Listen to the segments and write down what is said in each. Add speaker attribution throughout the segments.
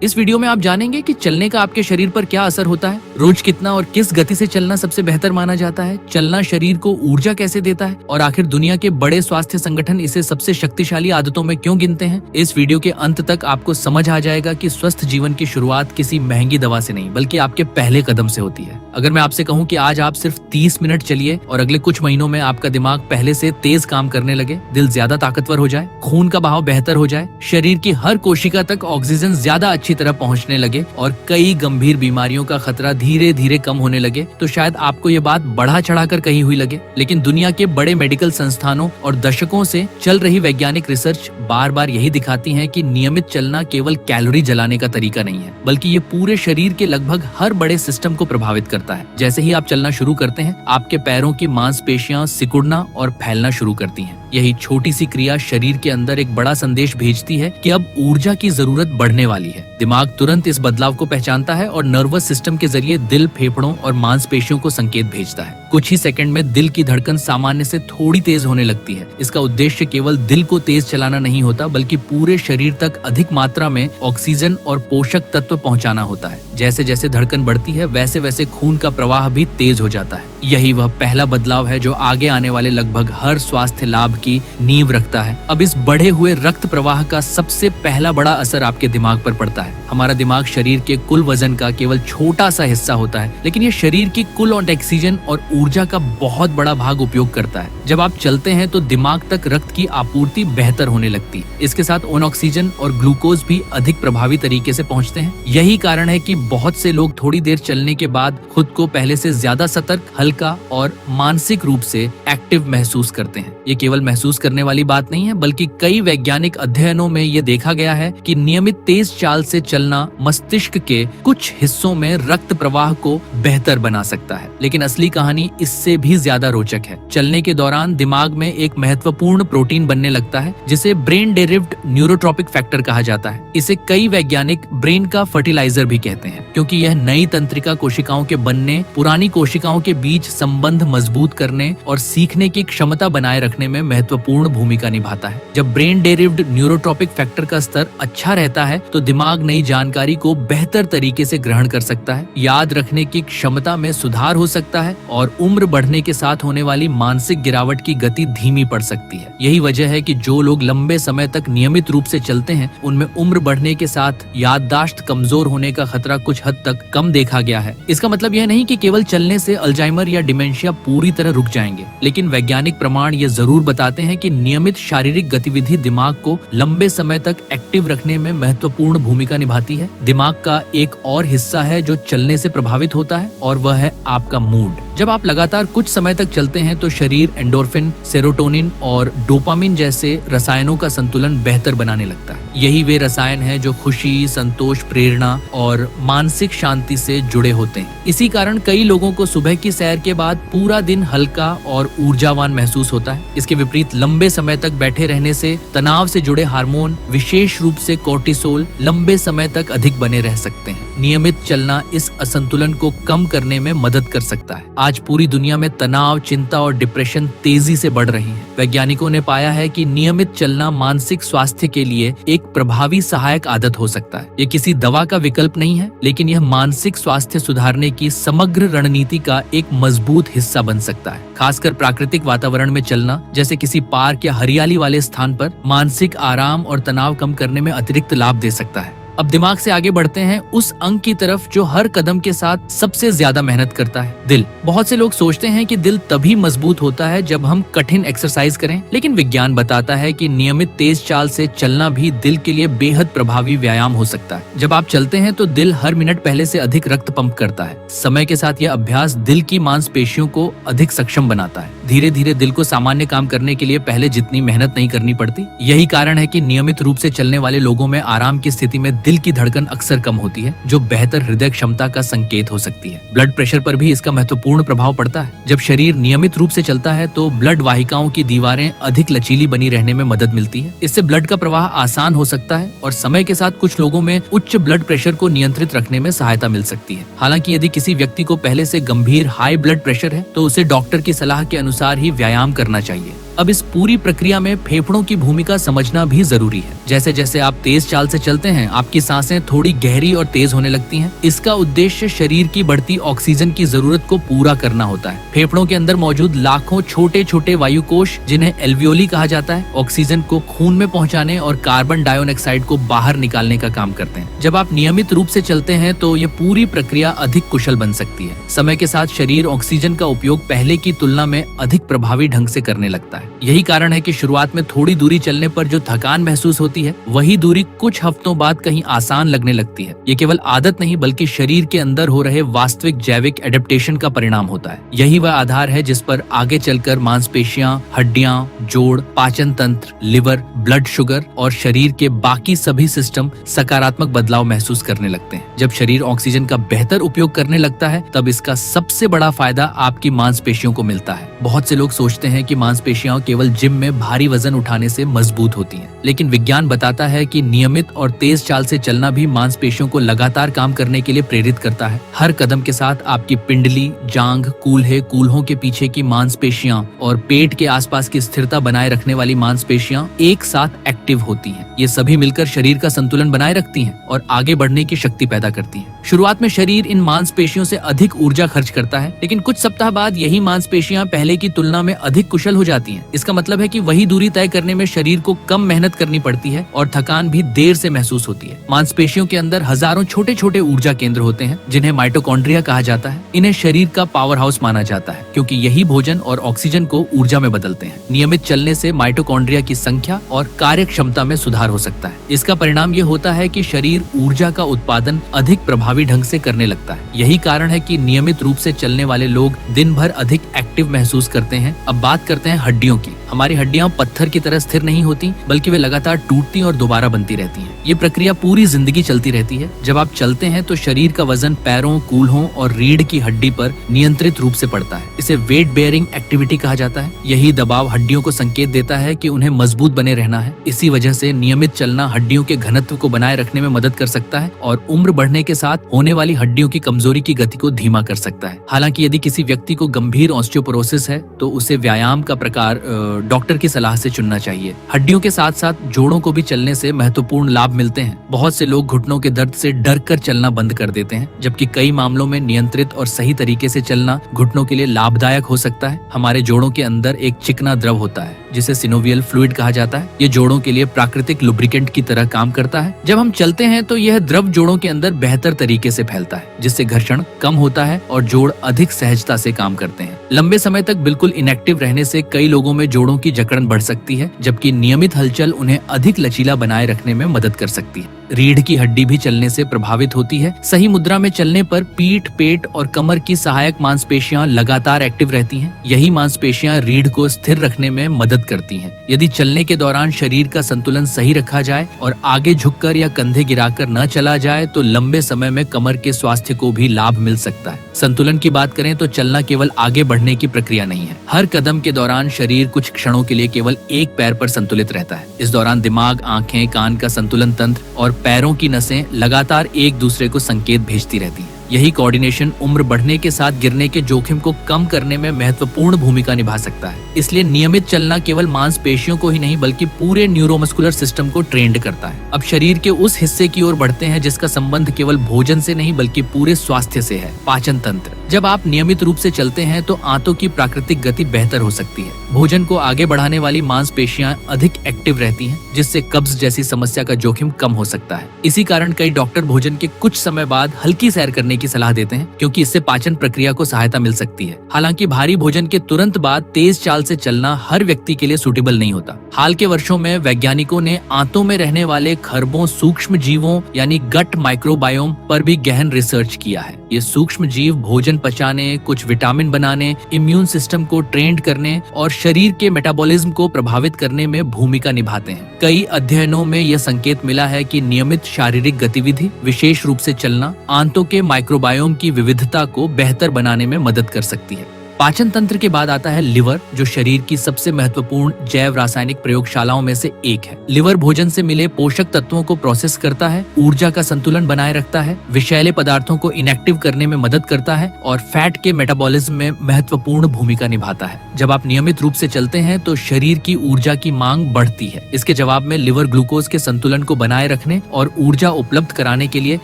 Speaker 1: इस वीडियो में आप जानेंगे कि चलने का आपके शरीर पर क्या असर होता है, रोज कितना और किस गति से चलना सबसे बेहतर माना जाता है, चलना शरीर को ऊर्जा कैसे देता है और आखिर दुनिया के बड़े स्वास्थ्य संगठन इसे सबसे शक्तिशाली आदतों में क्यों गिनते हैं। इस वीडियो के अंत तक आपको समझ आ जाएगा कि स्वस्थ जीवन की शुरुआत किसी महंगी दवा से नहीं बल्कि आपके पहले कदम से होती है। अगर मैं आपसे कहूं कि आज आप सिर्फ 30 मिनट चलिए और अगले कुछ महीनों में आपका दिमाग पहले से तेज काम करने लगे, दिल ज्यादा ताकतवर हो जाए, खून का बहाव बेहतर हो जाए, शरीर की हर कोशिका तक ऑक्सीजन ज्यादा अच्छी तरह पहुंचने लगे और कई गंभीर बीमारियों का खतरा धीरे धीरे कम होने लगे, तो शायद आपको ये बात बढ़ा चढ़ाकर कही हुई लगे। लेकिन दुनिया के बड़े मेडिकल संस्थानों और दशकों से चल रही वैज्ञानिक रिसर्च बार बार यही दिखाती है कि नियमित चलना केवल कैलोरी जलाने का तरीका नहीं है, बल्कि ये पूरे शरीर के लगभग हर बड़े सिस्टम को प्रभावित करता है। जैसे ही आप चलना शुरू करते हैं, आपके पैरों की मांसपेशियां सिकुड़ना और फैलना शुरू करती हैं। यही छोटी सी क्रिया शरीर के अंदर एक बड़ा संदेश भेजती है कि अब ऊर्जा की जरूरत बढ़ने वाली है। दिमाग तुरंत इस बदलाव को पहचानता है और नर्वस सिस्टम के जरिए दिल, फेफड़ों और मांसपेशियों को संकेत भेजता है। कुछ ही सेकंड में दिल की धड़कन सामान्य से थोड़ी तेज होने लगती है। इसका उद्देश्य केवल दिल को तेज चलाना नहीं होता, बल्कि पूरे शरीर तक अधिक मात्रा में ऑक्सीजन और पोषक तत्व पहुंचाना होता है। जैसे जैसे धड़कन बढ़ती है, वैसे वैसे खून का प्रवाह भी तेज हो जाता है। यही वह पहला बदलाव है जो आगे आने वाले लगभग हर स्वास्थ्य लाभ की नींव रखता है। अब इस बढ़े हुए रक्त प्रवाह का सबसे पहला बड़ा असर आपके दिमाग पर पड़ता है। हमारा दिमाग शरीर के कुल वजन का केवल छोटा सा हिस्सा होता है, लेकिन ये शरीर की कुल ऑक्सीजन और ऊर्जा का बहुत बड़ा भाग उपयोग करता है। जब आप चलते हैं तो दिमाग तक रक्त की आपूर्ति बेहतर होने लगती है। इसके साथ ऑक्सीजन और ग्लूकोज भी अधिक प्रभावी तरीके से पहुंचते हैं। यही कारण है कि बहुत से लोग थोड़ी देर चलने के बाद खुद को पहले से ज्यादा सतर्क, हल्का और मानसिक रूप से एक्टिव महसूस करते हैं। ये केवल महसूस करने वाली बात नहीं है, बल्कि कई वैज्ञानिक अध्ययनों में ये देखा गया है कि नियमित तेज चाल से चलना मस्तिष्क के कुछ हिस्सों में रक्त प्रवाह को बेहतर बना सकता है। लेकिन असली कहानी इससे भी ज्यादा रोचक है। चलने के दौरान दिमाग में एक महत्वपूर्ण प्रोटीन बनने लगता है जिसे ब्रेन डेरिव्ड न्यूरोट्रॉपिक फैक्टर कहा जाता है। इसे कई वैज्ञानिक ब्रेन का फर्टिलाइजर भी कहते हैं, क्योंकि यह नई तंत्रिका कोशिकाओं के बनने, पुरानी कोशिकाओं के बीच संबंध मजबूत करने और सीखने की क्षमता बनाए रखने में महत्वपूर्ण भूमिका निभाता है। जब ब्रेन डेरिव्ड न्यूरोट्रॉपिक फैक्टर का स्तर अच्छा रहता है तो दिमाग नई जानकारी को बेहतर तरीके से ग्रहण कर सकता है, याद रखने की क्षमता में सुधार हो सकता है और उम्र बढ़ने के साथ होने वाली मानसिक गिरावट की गति धीमी पड़ सकती है। यही वजह है कि जो लोग लंबे समय तक नियमित रूप से चलते हैं, उनमें उम्र बढ़ने के साथ याददाश्त कमजोर होने का खतरा कुछ हद तक कम देखा गया है। इसका मतलब यह नहीं कि केवल चलने से अल्जाइमर या डिमेंशिया पूरी तरह रुक जाएंगे, लेकिन वैज्ञानिक प्रमाण ये जरूर बताते हैं कि नियमित शारीरिक गतिविधि दिमाग को लंबे समय तक एक्टिव रखने में महत्वपूर्ण भूमिका निभाती है। दिमाग का एक और हिस्सा है जो चलने से प्रभावित होता है और वह है आपका मूड। जब आप लगातार कुछ समय तक चलते हैं तो शरीर एंडोर्फिन, सेरोटोनिन और डोपामिन जैसे रसायनों का संतुलन बेहतर बनाने लगता है। यही वे रसायन हैं जो खुशी, संतोष, प्रेरणा और मानसिक शांति से जुड़े होते हैं। इसी कारण कई लोगों को सुबह की सैर के बाद पूरा दिन हल्का और ऊर्जावान महसूस होता है। इसके विपरीत लंबे समय तक बैठे रहने से तनाव से जुड़े हार्मोन, विशेष रूप से कोर्टिसोल, लंबे समय तक अधिक बने रह सकते हैं। नियमित चलना इस असंतुलन को कम करने में मदद कर सकता है। आज पूरी दुनिया में तनाव, चिंता और डिप्रेशन तेजी से बढ़ रही है। वैज्ञानिकों ने पाया है कि नियमित चलना मानसिक स्वास्थ्य के लिए एक प्रभावी सहायक आदत हो सकता है। ये किसी दवा का विकल्प नहीं है, लेकिन यह मानसिक स्वास्थ्य सुधारने की समग्र रणनीति का एक मजबूत हिस्सा बन सकता है। खासकर प्राकृतिक वातावरण में चलना, जैसे किसी पार्क या हरियाली वाले स्थान पर, मानसिक आराम और तनाव कम करने में अतिरिक्त लाभ दे सकता है। अब दिमाग से आगे बढ़ते हैं उस अंग की तरफ जो हर कदम के साथ सबसे ज्यादा मेहनत करता है, दिल। बहुत से लोग सोचते हैं कि दिल तभी मजबूत होता है जब हम कठिन एक्सरसाइज करें, लेकिन विज्ञान बताता है कि नियमित तेज चाल से चलना भी दिल के लिए बेहद प्रभावी व्यायाम हो सकता है। जब आप चलते हैं तो दिल हर मिनट पहले से अधिक रक्त पंप करता है। समय के साथ यह अभ्यास दिल की मांसपेशियों को अधिक सक्षम बनाता है। धीरे धीरे दिल को सामान्य काम करने के लिए पहले जितनी मेहनत नहीं करनी पड़ती। यही कारण है कि नियमित रूप से चलने वाले लोगों में आराम की स्थिति में दिल की धड़कन अक्सर कम होती है, जो बेहतर हृदय क्षमता का संकेत हो सकती है। ब्लड प्रेशर पर भी इसका महत्वपूर्ण प्रभाव पड़ता है। जब शरीर नियमित रूप से चलता है तो ब्लड वाहिकाओं की दीवारें अधिक लचीली बनी रहने में मदद मिलती है। इससे ब्लड का प्रवाह आसान हो सकता है और समय के साथ कुछ लोगों में उच्च ब्लड प्रेशर को नियंत्रित रखने में सहायता मिल सकती है। हालांकि यदि किसी व्यक्ति को पहले से गंभीर हाई ब्लड प्रेशर है तो उसे डॉक्टर की सलाह के अनुसार ही व्यायाम करना चाहिए। अब इस पूरी प्रक्रिया में फेफड़ों की भूमिका समझना भी जरूरी है। जैसे जैसे आप तेज चाल से चलते हैं, आपकी सांसें थोड़ी गहरी और तेज होने लगती हैं। इसका उद्देश्य शरीर की बढ़ती ऑक्सीजन की जरूरत को पूरा करना होता है। फेफड़ों के अंदर मौजूद लाखों छोटे छोटे वायुकोश, जिन्हें एल्वियोली कहा जाता है, ऑक्सीजन को खून में पहुंचाने और कार्बन डाइऑक्साइड को बाहर निकालने का काम करते हैं। जब आप नियमित रूप से चलते हैं तो ये पूरी प्रक्रिया अधिक कुशल बन सकती है। समय के साथ शरीर ऑक्सीजन का उपयोग पहले की तुलना में अधिक प्रभावी ढंग से करने लगता है। यही कारण है कि शुरुआत में थोड़ी दूरी चलने पर जो थकान महसूस होती है, वही दूरी कुछ हफ्तों बाद कहीं आसान लगने लगती है। ये केवल आदत नहीं बल्कि शरीर के अंदर हो रहे वास्तविक जैविक एडेप्टेशन का परिणाम होता है। यही वह आधार है जिस पर आगे चलकर मांसपेशियां, हड्डियां, जोड़, पाचन तंत्र, लिवर, ब्लड शुगर और शरीर के बाकी सभी सिस्टम सकारात्मक बदलाव महसूस करने लगते हैं। जब शरीर ऑक्सीजन का बेहतर उपयोग करने लगता है, तब इसका सबसे बड़ा फायदा आपकी मांसपेशियों को मिलता है। बहुत से लोग सोचते हैं कि मांसपेशियां केवल जिम में भारी वजन उठाने से मजबूत होती हैं, लेकिन विज्ञान बताता है कि नियमित और तेज चाल से चलना भी मांसपेशियों को लगातार काम करने के लिए प्रेरित करता है। हर कदम के साथ आपकी पिंडली, जांघ, कूल्हे, कूल्हों के पीछे की मांसपेशियां और पेट के आसपास की स्थिरता बनाए रखने वाली मांसपेशियां एक साथ एक्टिव होती हैं। ये सभी मिलकर शरीर का संतुलन बनाए रखती हैं और आगे बढ़ने की शक्ति पैदा करती हैं। शुरुआत में शरीर इन मांसपेशियों से अधिक ऊर्जा खर्च करता है, लेकिन कुछ सप्ताह बाद यही मांसपेशियां पहले की तुलना में अधिक कुशल हो जाती हैं। इसका मतलब है कि वही दूरी तय करने में शरीर को कम मेहनत करनी पड़ती है और थकान भी देर से महसूस होती है। मांसपेशियों के अंदर हजारों छोटे छोटे ऊर्जा केंद्र होते हैं, जिन्हें माइटोकॉन्ड्रिया कहा जाता है। इन्हें शरीर का पावर हाउस माना जाता है, क्योंकि यही भोजन और ऑक्सीजन को ऊर्जा में बदलते हैं। नियमित चलने से माइटोकॉन्ड्रिया की संख्या और कार्य क्षमता में सुधार हो सकता है। इसका परिणाम ये होता है कि शरीर ऊर्जा का उत्पादन अधिक प्रभावी ढंग से करने लगता है। यही कारण है कि नियमित रूप से चलने वाले लोग दिन भर अधिक एक्टिव महसूस करते हैं। अब बात करते हैं हड्डियों की। हमारी हड्डियां पत्थर की तरह स्थिर नहीं होती, बल्कि वे लगातार टूटती और दोबारा बनती रहती हैं। ये प्रक्रिया पूरी जिंदगी चलती रहती है। जब आप चलते हैं तो शरीर का वजन पैरों, कूल्हों और रीढ़ की हड्डी पर नियंत्रित रूप से पड़ता है। इसे वेट बेयरिंग एक्टिविटी कहा जाता है। यही दबाव हड्डियों को संकेत देता है कि उन्हें मजबूत बने रहना है। इसी वजह से नियमित चलना हड्डियों के घनत्व को बनाए रखने में मदद कर सकता है और उम्र बढ़ने के साथ होने वाली हड्डियों की कमजोरी की गति को धीमा कर सकता है। हालांकि यदि किसी व्यक्ति को गंभीर ऑस्टियोपोरोसिस है तो उसे व्यायाम का प्रकार डॉक्टर की सलाह से चुनना चाहिए। हड्डियों के साथ साथ जोड़ों को भी चलने से महत्वपूर्ण लाभ मिलते हैं। बहुत से लोग घुटनों के दर्द से डर कर चलना बंद कर देते हैं, जबकि कई मामलों में नियंत्रित और सही तरीके से चलना घुटनों के लिए लाभदायक हो सकता है। हमारे जोड़ों के अंदर एक चिकना द्रव होता है जिसे सिनोवियल फ्लूइड कहा जाता है। ये जोड़ों के लिए प्राकृतिक लुब्रिकेंट की तरह काम करता है। जब हम चलते हैं तो यह द्रव जोड़ों के अंदर बेहतर तरीके से फैलता है, जिससे घर्षण कम होता है और जोड़ अधिक सहजता से काम करते हैं। लंबे समय तक बिल्कुल इनएक्टिव रहने से कई लोगों में जोड़ों की जकड़न बढ़ सकती है, जबकि नियमित हलचल उन्हें अधिक लचीला बनाए रखने में मदद कर सकती है। रीढ़ की हड्डी भी चलने से प्रभावित होती है। सही मुद्रा में चलने पर पीठ, पेट और कमर की सहायक मांसपेशियां लगातार एक्टिव रहती हैं। यही मांसपेशियां रीढ़ को स्थिर रखने में मदद करती हैं। यदि चलने के दौरान शरीर का संतुलन सही रखा जाए और आगे झुककर या कंधे गिराकर न चला जाए तो लंबे समय में कमर के स्वास्थ्य को भी लाभ मिल सकता है। संतुलन की बात करें तो चलना केवल आगे बढ़ने की प्रक्रिया नहीं है। हर कदम के दौरान शरीर कुछ क्षणों के लिए केवल एक पैर पर संतुलित रहता है। इस दौरान दिमाग, आंखें, कान का संतुलन तंत्र और पैरों की नसें लगातार एक दूसरे को संकेत भेजती रहती हैं। यही कोऑर्डिनेशन उम्र बढ़ने के साथ गिरने के जोखिम को कम करने में महत्वपूर्ण भूमिका निभा सकता है। इसलिए नियमित चलना केवल मांसपेशियों को ही नहीं बल्कि पूरे न्यूरोमस्कुलर सिस्टम को ट्रेंड करता है। अब शरीर के उस हिस्से की ओर बढ़ते हैं जिसका संबंध केवल भोजन से नहीं बल्कि पूरे स्वास्थ्य से है, पाचन तंत्र। जब आप नियमित रूप से चलते हैं तो आंतों की प्राकृतिक गति बेहतर हो सकती है। भोजन को आगे बढ़ाने वाली मांसपेशियां अधिक एक्टिव रहती हैं, जिससे कब्ज जैसी समस्या का जोखिम कम हो सकता है। इसी कारण कई डॉक्टर भोजन के कुछ समय बाद हल्की सैर करने की सलाह देते हैं, क्योंकि इससे पाचन प्रक्रिया को सहायता मिल सकती है। हालांकि भारी भोजन के तुरंत बाद तेज चाल से चलना हर व्यक्ति के लिए सूटेबल नहीं होता। हाल के वर्षों में वैज्ञानिकों ने आंतों में रहने वाले खरबों सूक्ष्म जीवों यानी गट माइक्रोबायोम पर भी गहन रिसर्च किया है। ये सूक्ष्म जीव भोजन पचाने, कुछ विटामिन बनाने, इम्यून सिस्टम को ट्रेंड करने और शरीर के मेटाबॉलिज्म को प्रभावित करने में भूमिका निभाते हैं। कई अध्ययनों में यह संकेत मिला है कि नियमित शारीरिक गतिविधि, विशेष रूप से चलना, आंतों के माइक्रोबायोम की विविधता को बेहतर बनाने में मदद कर सकती है। पाचन तंत्र के बाद आता है लिवर, जो शरीर की सबसे महत्वपूर्ण जैव रासायनिक प्रयोगशालाओं में से एक है। लिवर भोजन से मिले पोषक तत्वों को प्रोसेस करता है, ऊर्जा का संतुलन बनाए रखता है, विषैले पदार्थों को इनएक्टिव करने में मदद करता है और फैट के मेटाबॉलिज्म में महत्वपूर्ण भूमिका निभाता है। जब आप नियमित रूप से चलते हैं तो शरीर की ऊर्जा की मांग बढ़ती है। इसके जवाब में लिवर ग्लूकोज के संतुलन को बनाए रखने और ऊर्जा उपलब्ध कराने के लिए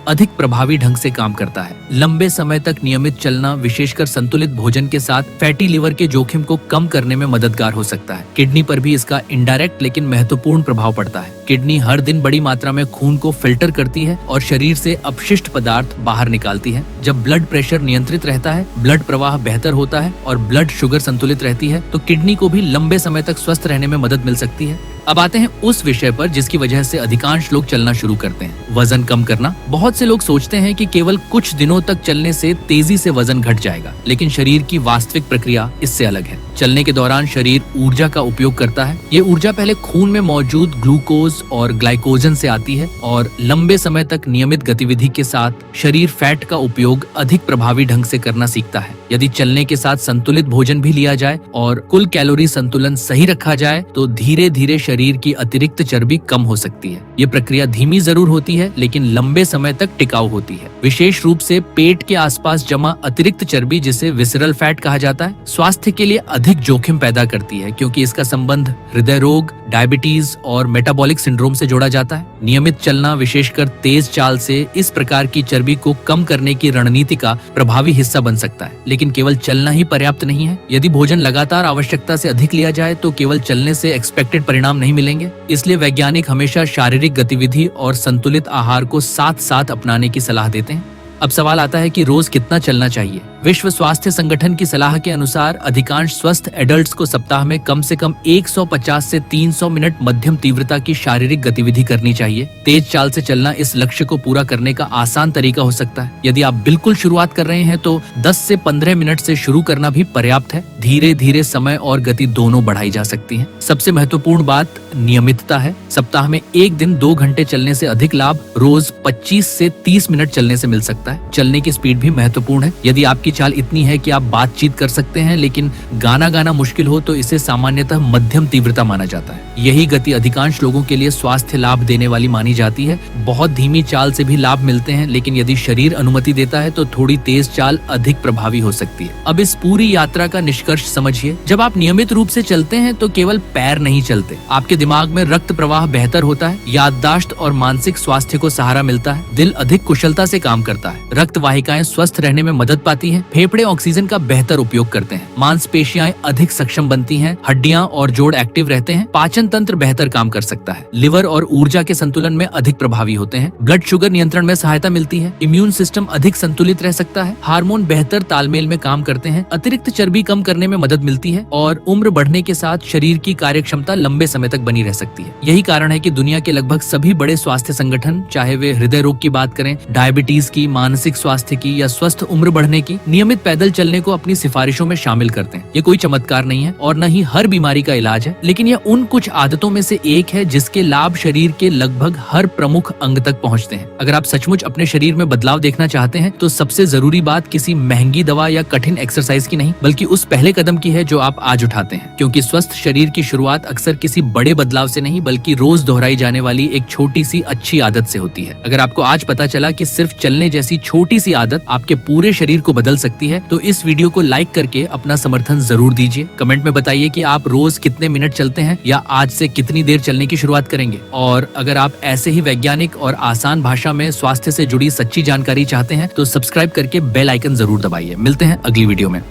Speaker 1: अधिक प्रभावी ढंग से काम करता है। लंबे समय तक नियमित चलना, विशेषकर संतुलित भोजन के साथ, फैटी लिवर के जोखिम को कम करने में मददगार हो सकता है। किडनी पर भी इसका इनडायरेक्ट लेकिन महत्वपूर्ण प्रभाव पड़ता है। किडनी हर दिन बड़ी मात्रा में खून को फिल्टर करती है और शरीर से अपशिष्ट पदार्थ बाहर निकालती है। जब ब्लड प्रेशर नियंत्रित रहता है, ब्लड प्रवाह बेहतर होता है और ब्लड शुगर संतुलित रहती है, तो किडनी को भी लंबे समय तक स्वस्थ रहने में मदद मिल सकती है। अब आते हैं उस विषय पर जिसकी वजह से अधिकांश लोग चलना शुरू करते हैं, वजन कम करना। बहुत से लोग सोचते हैं कि केवल कुछ दिनों तक चलने से तेजी से वजन घट जाएगा, लेकिन शरीर की वास्तविक प्रक्रिया इससे अलग है। चलने के दौरान शरीर ऊर्जा का उपयोग करता है। ये ऊर्जा पहले खून में मौजूद ग्लूकोज और ग्लाइकोजन से आती है और लंबे समय तक नियमित गतिविधि के साथ शरीर फैट का उपयोग अधिक प्रभावी ढंग से करना सीखता है। यदि चलने के साथ संतुलित भोजन भी लिया जाए और कुल कैलोरी संतुलन सही रखा जाए तो धीरे धीरे शरीर की अतिरिक्त चर्बी कम हो सकती है। ये प्रक्रिया धीमी जरूर होती है, लेकिन लंबे समय तक टिकाऊ होती है। विशेष रूप से पेट के आसपास जमा अतिरिक्त चर्बी, जिसे विसरल फैट कहा जाता है, स्वास्थ्य के लिए अधिक जोखिम पैदा करती है, क्योंकि इसका संबंध हृदय रोग, डायबिटीज और मेटाबॉलिक सिंड्रोम से जोड़ा जाता है। नियमित चलना, विशेषकर तेज चाल से, इस प्रकार की चर्बी को कम करने की रणनीति का प्रभावी हिस्सा बन सकता है। लेकिन केवल चलना ही पर्याप्त नहीं है। यदि भोजन लगातार आवश्यकता से अधिक लिया जाए तो केवल चलने से एक्सपेक्टेड परिणाम नहीं मिलेंगे। इसलिए वैज्ञानिक हमेशा शारीरिक गतिविधि और संतुलित आहार को साथ साथ अपनाने की सलाह देते हैं। अब सवाल आता है कि रोज कितना चलना चाहिए। विश्व स्वास्थ्य संगठन की सलाह के अनुसार अधिकांश स्वस्थ एडल्ट्स को सप्ताह में कम से कम 150 से 300 मिनट मध्यम तीव्रता की शारीरिक गतिविधि करनी चाहिए। तेज चाल से चलना इस लक्ष्य को पूरा करने का आसान तरीका हो सकता है। यदि आप बिल्कुल शुरुआत कर रहे हैं तो 10 से 15 मिनट से शुरू करना भी पर्याप्त है। धीरे धीरे समय और गति दोनों बढ़ाई जा सकती है। सबसे महत्वपूर्ण बात नियमितता है। सप्ताह में एक दिन 2 घंटे चलने से अधिक लाभ रोज 25 से 30 मिनट चलने से मिल सकता है। चलने की स्पीड भी महत्वपूर्ण है। यदि आपकी चाल इतनी है कि आप बातचीत कर सकते हैं लेकिन गाना गाना मुश्किल हो तो इसे सामान्यतः मध्यम तीव्रता माना जाता है। यही गति अधिकांश लोगों के लिए स्वास्थ्य लाभ देने वाली मानी जाती है। बहुत धीमी चाल से भी लाभ मिलते हैं, लेकिन यदि शरीर अनुमति देता है तो थोड़ी तेज चाल अधिक प्रभावी हो सकती है। अब इस पूरी यात्रा का निष्कर्ष समझिए। जब आप नियमित रूप से चलते हैं तो केवल पैर नहीं चलते, आपके दिमाग में रक्त प्रवाह बेहतर होता है, याददाश्त और मानसिक स्वास्थ्य को सहारा मिलता है, दिल अधिक कुशलता से काम करता है, रक्त वाहिकाएं स्वस्थ रहने में मदद पाती हैं, फेफड़े ऑक्सीजन का बेहतर उपयोग करते हैं, मांसपेशियां अधिक सक्षम बनती हैं, हड्डियां और जोड़ एक्टिव रहते हैं, पाचन तंत्र बेहतर काम कर सकता है, लिवर और ऊर्जा के संतुलन में अधिक प्रभावी होते हैं, ब्लड शुगर नियंत्रण में सहायता मिलती है, इम्यून सिस्टम अधिक संतुलित रह सकता है, हार्मोन बेहतर तालमेल में काम करते हैं, अतिरिक्त चर्बी कम करने में मदद मिलती है और उम्र बढ़ने के साथ शरीर की कार्यक्षमता लंबे समय तक बनी रह सकती है। यही कारण है कि दुनिया के लगभग सभी बड़े स्वास्थ्य संगठन, चाहे वे हृदय रोग की बात करें, डायबिटीज की, मानसिक स्वास्थ्य की या स्वस्थ उम्र बढ़ने की, नियमित पैदल चलने को अपनी सिफारिशों में शामिल करते हैं। ये कोई चमत्कार नहीं है और न ही हर बीमारी का इलाज है, लेकिन यह उन कुछ आदतों में से एक है जिसके लाभ शरीर के लगभग हर प्रमुख अंग तक पहुंचते हैं। अगर आप सचमुच अपने शरीर में बदलाव देखना चाहते हैं तो सबसे जरूरी बात किसी महंगी दवा या कठिन एक्सरसाइज की नहीं, बल्कि उस पहले कदम की है जो आप आज उठाते हैं। क्योंकि स्वस्थ शरीर की शुरुआत अक्सर किसी बड़े बदलाव से नहीं, बल्कि रोज दोहराई जाने वाली एक छोटी सी अच्छी आदत से होती है। अगर आपको आज पता चला कि सिर्फ चलने जैसी छोटी सी आदत आपके पूरे शरीर को बदल सकती है तो इस वीडियो को लाइक करके अपना समर्थन जरूर दीजिए। कमेंट में बताइए कि आप रोज कितने मिनट चलते हैं या आज से कितनी देर चलने की शुरुआत करेंगे। और अगर आप ऐसे ही वैज्ञानिक और आसान भाषा में स्वास्थ्य से जुड़ी सच्ची जानकारी चाहते हैं तो सब्सक्राइब करके बेल आइकन जरूर दबाइए। मिलते हैं अगली वीडियो में।